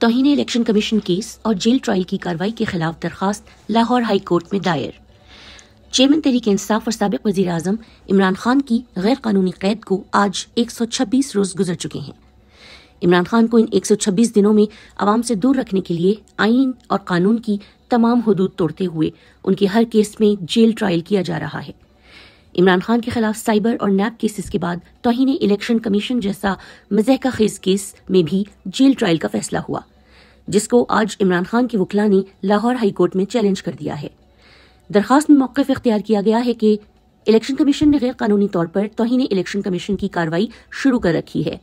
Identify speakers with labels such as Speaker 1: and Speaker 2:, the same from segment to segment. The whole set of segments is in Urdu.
Speaker 1: توہین الیکشن کمیشن کیس اور جیل ٹرائل کی کارروائی کے خلاف درخواست لاہور ہائی کورٹ میں دائر۔ چیئرمین تحریک انصاف اور سابق وزیر اعظم عمران خان کی غیر قانونی قید کو آج 126 روز گزر چکے ہیں۔ عمران خان کو ان 126 دنوں میں عوام سے دور رکھنے کے لیے آئین اور قانون کی تمام حدود توڑتے ہوئے ان کے ہر کیس میں جیل ٹرائل کیا جا رہا ہے۔ عمران خان کے خلاف سائبر اور نیب کیسز کے بعد توہین الیکشن کمیشن جیسا مضحکہ خیز کیس میں بھی جیل ٹرائل کا فیصلہ ہوا، جس کو آج عمران خان کے وکلاء نے لاہور ہائی کورٹ میں چیلنج کر دیا ہے۔ درخواست میں موقف اختیار کیا گیا ہے کہ الیکشن کمیشن نے غیر قانونی طور پر توہین الیکشن کمیشن کی کارروائی شروع کر رکھی ہے۔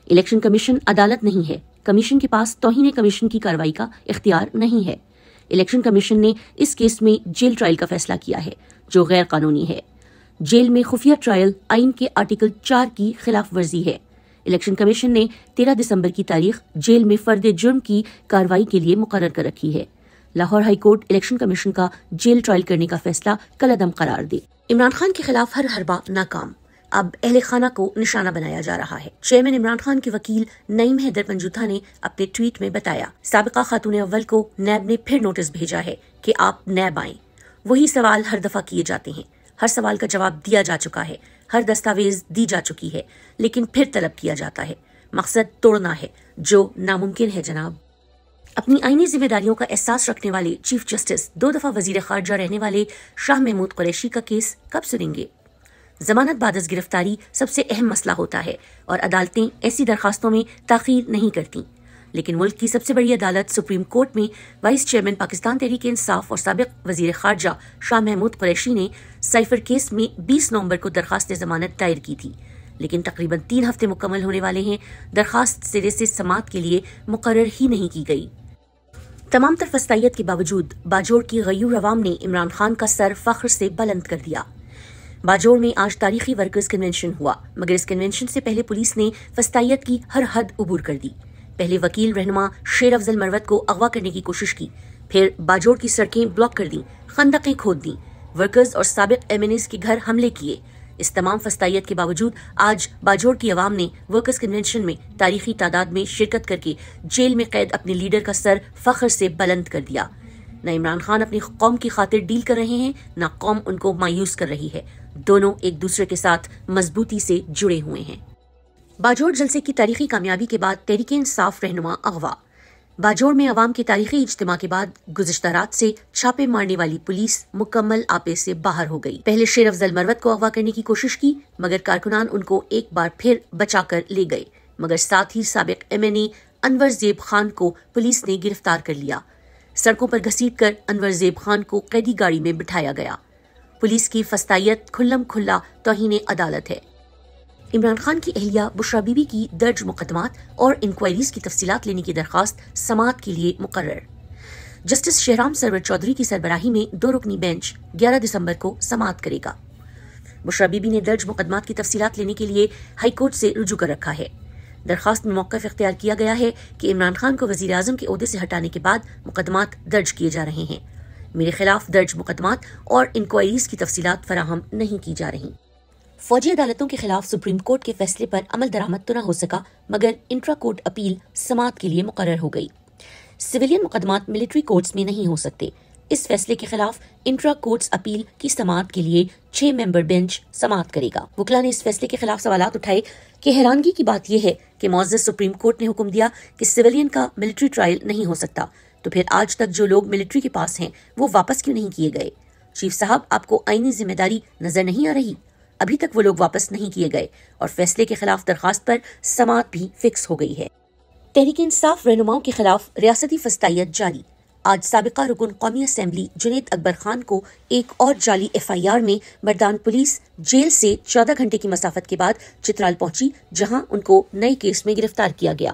Speaker 1: الیکشن کمیشن عدالت نہیں ہے، کمیشن کے پاس توہین کمیشن کی کارروائی کا اختیار نہیں ہے۔ الیکشن کمیشن نے اس کیس میں جیل ٹرائل کا فیصلہ کیا ہے، جو غیر قانونی ہے۔ جیل میں خفیہ ٹرائل آئین کے آرٹیکل 4 کی خلاف ورزی ہے۔ الیکشن کمیشن نے 13 دسمبر کی تاریخ جیل میں فرد جرم کی کارروائی کے لیے مقرر کر رکھی ہے۔ Lahore high court election commission کا جیل ٹرائل کرنے کا فیصلہ کالعدم قرار دے۔ عمران خان کے خلاف ہر حربہ ناکام، اب اہل خانہ کو نشانہ بنایا جا رہا ہے۔ چیئرمین عمران خان کے وکیل نعیم حیدر پنجوتھا نے اپنے ٹویٹ میں بتایا، سابقہ خاتون اول کو نیب نے پھر نوٹس بھیجا ہے کہ آپ نیب آئیں۔ وہی سوال ہر دفعہ کیے جاتے ہیں، ہر سوال کا جواب دیا جا چکا ہے، ہر دستاویز دی جا چکی ہے، لیکن پھر طلب کیا جاتا ہے۔ مقصد توڑنا ہے، جو ناممکن ہے جناب۔ اپنی آئینی ذمہ داریوں کا احساس رکھنے والے چیف جسٹس 2 دفعہ وزیر خارجہ رہنے والے شاہ محمود قریشی کا کیس کب سنیں گے؟ ضمانت بعد از گرفتاری سب سے اہم مسئلہ ہوتا ہے اور عدالتیں ایسی درخواستوں میں تاخیر نہیں کرتی، لیکن ملک کی سب سے بڑی عدالت سپریم کورٹ میں وائس چیئرمین پاکستان تحریک انصاف اور سابق وزیر خارجہ شاہ محمود قریشی نے سائفر کیس میں 20 نومبر کو درخواست ضمانت دائر کی تھی، لیکن تقریباً 3 ہفتے مکمل ہونے والے ہیں، درخواست سرے سے سماعت کے لیے مقرر ہی نہیں کی گئی۔ تمام تر فسطائیت کے باوجود باجوڑ کی غیور عوام نے عمران خان کا سر فخر سے بلند کر دیا۔ باجوڑ میں آج تاریخی ورکرز کنونشن ہوا، مگر اس کنونشن سے پہلے پولیس نے فسطائیت کی ہر حد عبور کر دی۔ پہلے وکیل رہنما شیر افضل مروت کو اغوا کرنے کی کوشش کی، پھر باجوڑ کی سڑکیں بلاک کر دیں، خندقیں کھود دیں، ورکرز اور سابق ایم این ایز کے گھر حملے کیے۔ اس تمام فسطائیت کے باوجود آج باجوڑ کی عوام نے ورکرز کنونشن میں تاریخی تعداد میں شرکت کر کے جیل میں قید اپنے لیڈر کا سر فخر سے بلند کر دیا۔ نہ عمران خان اپنی قوم کی خاطر ڈیل کر رہے ہیں، نہ قوم ان کو مایوس کر رہی ہے، دونوں ایک دوسرے کے ساتھ مضبوطی سے جڑے ہوئے ہیں۔ باجوڑ جلسے کی تاریخی کامیابی کے بعد تحریک انصاف رہنما اغوا۔ باجوڑ میں عوام کے تاریخی اجتماع کے بعد گزشتہ رات سے چھاپے مارنے والی پولیس مکمل آپے سے باہر ہو گئی۔ پہلے شیر افضل مروت کو اغوا کرنے کی کوشش کی، مگر کارکنان ان کو ایک بار پھر بچا کر لے گئے، مگر ساتھ ہی سابق ایم این اے انور زیب خان کو پولیس نے گرفتار کر لیا۔ سڑکوں پر گھسیٹ کر انور زیب خان کو قیدی گاڑی میں بٹھایا گیا۔ پولیس کی فسطائیت کھلم کھلا توہین عدالت ہے۔ عمران خان کی اہلیہ بشرا بی بی کی درج مقدمات اور انکوائریز کی تفصیلات لینے کی درخواست سماعت کے لیے مقرر۔ جسٹس شہرام سرور چودھری کی سربراہی میں 2 رکنی بینچ 11 دسمبر کو سماعت کرے گا۔ بشرا بی بی نے درج مقدمات کی تفصیلات لینے کے لیے ہائی کورٹ سے رجوع کر رکھا ہے۔ درخواست میں موقف اختیار کیا گیا ہے کہ عمران خان کو وزیر اعظم کے عہدے سے ہٹانے کے بعد مقدمات درج کیے جا رہے ہیں، میرے خلاف درج مقدمات اور انکوائریز کی تفصیلات فراہم نہیں کی جا رہی۔ فوجی عدالتوں کے خلاف سپریم کورٹ کے فیصلے پر عمل درآمد تو نہ ہو سکا، مگر انٹرا کورٹ اپیل سماعت کے لیے مقرر ہو گئی۔ سویلین مقدمات ملٹری کورٹس میں نہیں ہو سکتے، اس فیصلے کے خلاف انٹرا کورٹس اپیل کی سماعت کے لیے 6 ممبر بینچ سماعت کرے گا۔ وکلاء نے اس فیصلے کے خلاف سوالات اٹھائے کہ حیرانگی کی بات یہ ہے کہ معزز سپریم کورٹ نے حکم دیا کہ سویلین کا ملٹری ٹرائل نہیں ہو سکتا، تو پھر آج تک جو لوگ ملٹری کے پاس ہیں وہ واپس کیوں نہیں کیے گئے؟ چیف صاحب، آپ کو آئینی ذمہ داری نظر نہیں آ رہی؟ ابھی تک وہ لوگ واپس نہیں کیے گئے اور فیصلے کے خلاف درخواست پر سماعت بھی فکس ہو گئی ہے۔ تحریک انصاف رہنماؤں کے خلاف ریاستی فسطائیت جاری۔ آج سابقہ رکن قومی اسمبلی جنید اکبر خان کو ایک اور جعلی FIR میں مردان پولیس جیل سے 14 گھنٹے کی مسافت کے بعد چترال پہنچی، جہاں ان کو نئے کیس میں گرفتار کیا گیا۔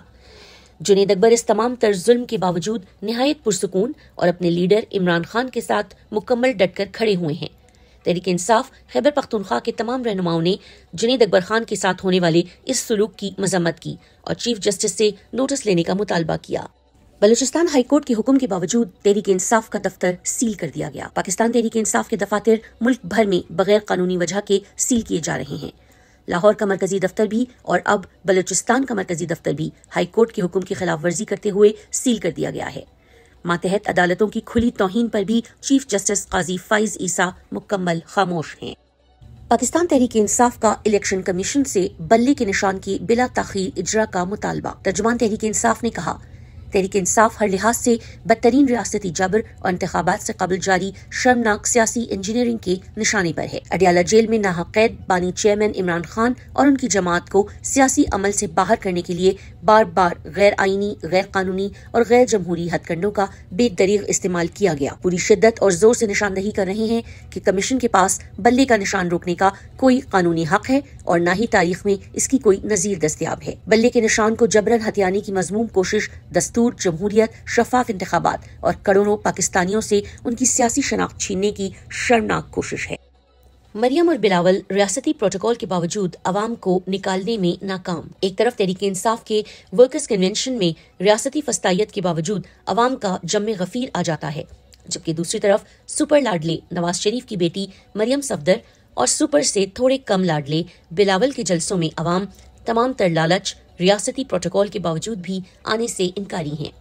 Speaker 1: جنید اکبر اس تمام تر ظلم کے باوجود نہایت پرسکون اور اپنے لیڈر عمران خان کے ساتھ مکمل ڈٹ کر کھڑے ہوئے ہیں۔ تحریک انصاف خیبر پختونخوا کے تمام رہنماؤں نے جنید اکبر خان کے ساتھ ہونے والے اس سلوک کی مذمت کی اور چیف جسٹس سے نوٹس لینے کا مطالبہ کیا۔ بلوچستان ہائی کورٹ کے حکم کے باوجود تحریک انصاف کا دفتر سیل کر دیا گیا۔ پاکستان تحریک انصاف کے دفاتر ملک بھر میں بغیر قانونی وجہ کے سیل کیے جا رہے ہیں۔ لاہور کا مرکزی دفتر بھی اور اب بلوچستان کا مرکزی دفتر بھی ہائی کورٹ کے حکم کی خلاف ورزی کرتے ہوئے سیل کر دیا گیا ہے۔ ماتحت عدالتوں کی کھلی توہین پر بھی چیف جسٹس قاضی فائز عیسیٰ مکمل خاموش ہیں۔ پاکستان تحریک انصاف کا الیکشن کمیشن سے بلے کے نشان کی بلا تاخیر اجرا کا مطالبہ۔ ترجمان تحریک انصاف نے کہا، تحریک انصاف ہر لحاظ سے بدترین ریاستی جبر اور انتخابات سے قبل جاری شرمناک سیاسی انجینئرنگ کے نشانے پر ہے۔ اڈیالہ جیل میں ناحق قید بانی چیئرمین عمران خان اور ان کی جماعت کو سیاسی عمل سے باہر کرنے کے لیے بار بار غیر آئینی، غیر قانونی اور غیر جمہوری ہتھ کنڈوں کا بے دریغ استعمال کیا گیا۔ پوری شدت اور زور سے نشاندہی کر رہے ہیں کہ کمیشن کے پاس بلے کا نشان روکنے کا کوئی قانونی حق ہے اور نہ ہی تاریخ میں اس کی کوئی نظیر دستیاب ہے۔ بلے کے نشان کو جبرن ہتھیانے کی مذموم کوشش دستور، جمہوریت، شفاف انتخابات اور کروڑوں پاکستانیوں سے ان کی سیاسی شناخت چھیننے کی شرمناک کوشش ہے۔ مریم اور بلاول ریاستی پروٹوکول کے باوجود عوام کو نکالنے میں ناکام۔ ایک طرف تحریک انصاف کے ورکرز کنونشن میں ریاستی فسطائیت کے باوجود عوام کا جم غفیر آ جاتا ہے، جبکہ دوسری طرف سپر لاڈلے نواز شریف کی بیٹی مریم صفدر اور سپر سے تھوڑے کم لاڈلے بلاول کے جلسوں میں عوام تمام تر لالچ ریاستی پروٹوکول کے باوجود بھی آنے سے انکاری ہیں۔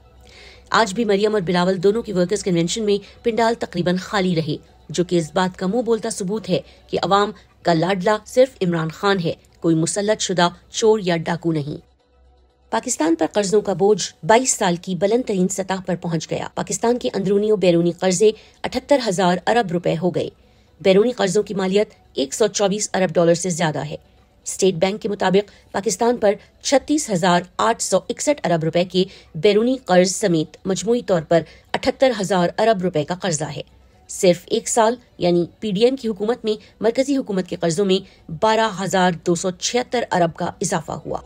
Speaker 1: آج بھی مریم اور بلاول دونوں کی ورکرز کنونشن میں پنڈال تقریباً خالی رہے، جو کہ اس بات کا منہ بولتا ثبوت ہے کہ عوام کا لاڈلا صرف عمران خان ہے، کوئی مسلط شدہ چور یا ڈاکو نہیں۔ پاکستان پر قرضوں کا بوجھ 22 سال کی بلند ترین سطح پر پہنچ گیا۔ پاکستان کے اندرونی و بیرونی قرضے 78,000 ارب روپے ہو گئے۔ بیرونی قرضوں کی مالیت 124 ارب ڈالر سے زیادہ ہے۔ اسٹیٹ بینک کے مطابق پاکستان پر 36,861 ارب روپے کے بیرونی قرض سمیت مجموعی طور پر 78,000 ارب روپے کا قرضہ ہے۔ صرف ایک سال یعنی پی ڈی ایم کی حکومت میں مرکزی حکومت کے قرضوں میں 12,276 ارب کا اضافہ ہوا۔